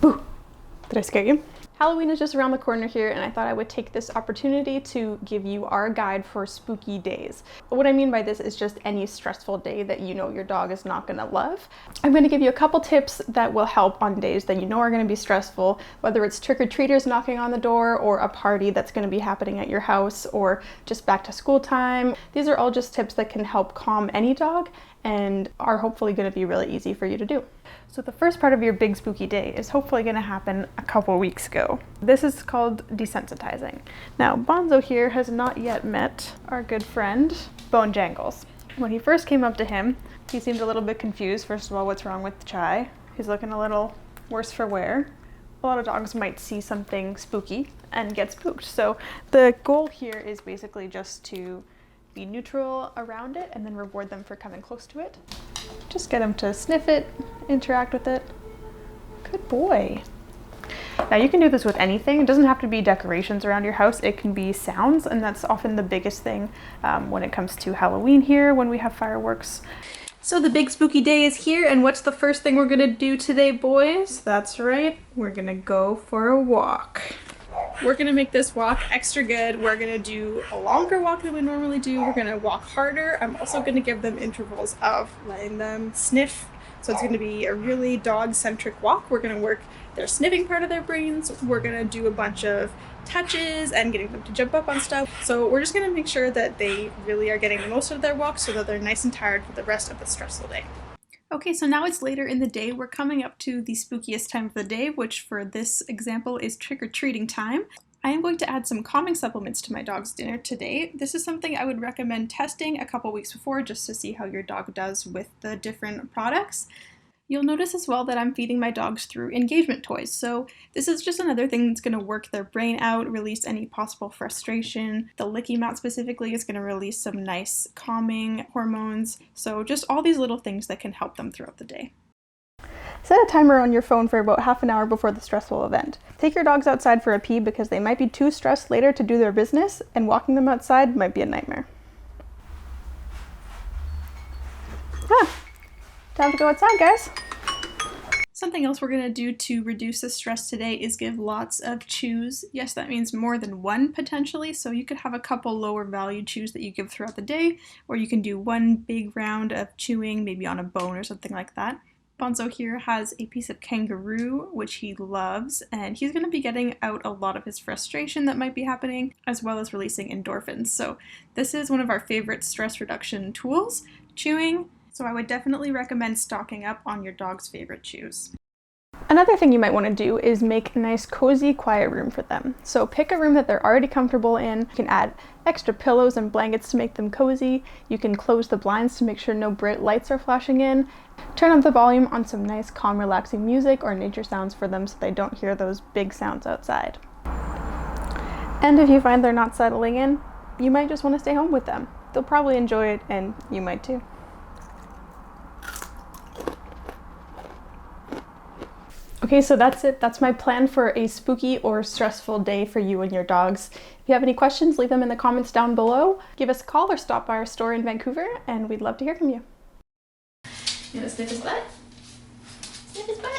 Ooh, did I scare you? Halloween is just around the corner here, and I thought I would take this opportunity to give you our guide for spooky days. What I mean by this is just any stressful day that you know your dog is not gonna love. I'm gonna give you a couple tips that will help on days that you know are gonna be stressful, whether it's trick-or-treaters knocking on the door or a party that's gonna be happening at your house or just back to school time. These are all just tips that can help calm any dog and are hopefully gonna be really easy for you to do. So the first part of your big spooky day is hopefully going to happen a couple weeks ago. This is called desensitizing. Now, Bonzo here has not yet met our good friend, Bone Jangles. When he first came up to him, he seemed a little bit confused. First of all, what's wrong with Chai? He's looking a little worse for wear. A lot of dogs might see something spooky and get spooked. So the goal here is basically just to be neutral around it and then reward them for coming close to it. Just get them to sniff it, interact with it. Good boy. Now you can do this with anything. It doesn't have to be decorations around your house. It can be sounds, and that's often the biggest thing when it comes to Halloween here, when we have fireworks. So the big spooky day is here, and what's the first thing we're gonna do today, boys? That's right, we're gonna go for a walk. We're gonna make this walk extra good. We're gonna do a longer walk than we normally do. We're gonna walk harder. I'm also gonna give them intervals of letting them sniff. So it's gonna be a really dog-centric walk. We're gonna work their sniffing part of their brains. We're gonna do a bunch of touches and getting them to jump up on stuff. So we're just gonna make sure that they really are getting the most out of their walk so that they're nice and tired for the rest of the stressful day. Okay, so now it's later in the day. We're coming up to the spookiest time of the day, which for this example is trick-or-treating time. I am going to add some calming supplements to my dog's dinner today. This is something I would recommend testing a couple weeks before just to see how your dog does with the different products. You'll notice as well that I'm feeding my dogs through engagement toys. So this is just another thing that's going to work their brain out, release any possible frustration. The licky mat specifically is going to release some nice calming hormones. So just all these little things that can help them throughout the day. Set a timer on your phone for about half an hour before the stressful event. Take your dogs outside for a pee because they might be too stressed later to do their business, and walking them outside might be a nightmare. Time to go outside, guys. Something else we're going to do to reduce the stress today is give lots of chews. Yes, that means more than one potentially, so you could have a couple lower value chews that you give throughout the day, or you can do one big round of chewing, maybe on a bone or something like that. Bonzo here has a piece of kangaroo, which he loves, and he's going to be getting out a lot of his frustration that might be happening, as well as releasing endorphins. So this is one of our favorite stress reduction tools, chewing. So I would definitely recommend stocking up on your dog's favorite chews. Another thing you might want to do is make a nice cozy quiet room for them. So pick a room that they're already comfortable in. You can add extra pillows and blankets to make them cozy. You can close the blinds to make sure no bright lights are flashing in. Turn up the volume on some nice calm relaxing music or nature sounds for them so they don't hear those big sounds outside. And if you find they're not settling in, you might just want to stay home with them. They'll probably enjoy it, and you might too. Okay, so that's it. That's my plan for a spooky or stressful day for you and your dogs. If you have any questions, leave them in the comments down below. Give us a call or stop by our store in Vancouver, and we'd love to hear from you. You want to sniff his butt? Sniff his butt.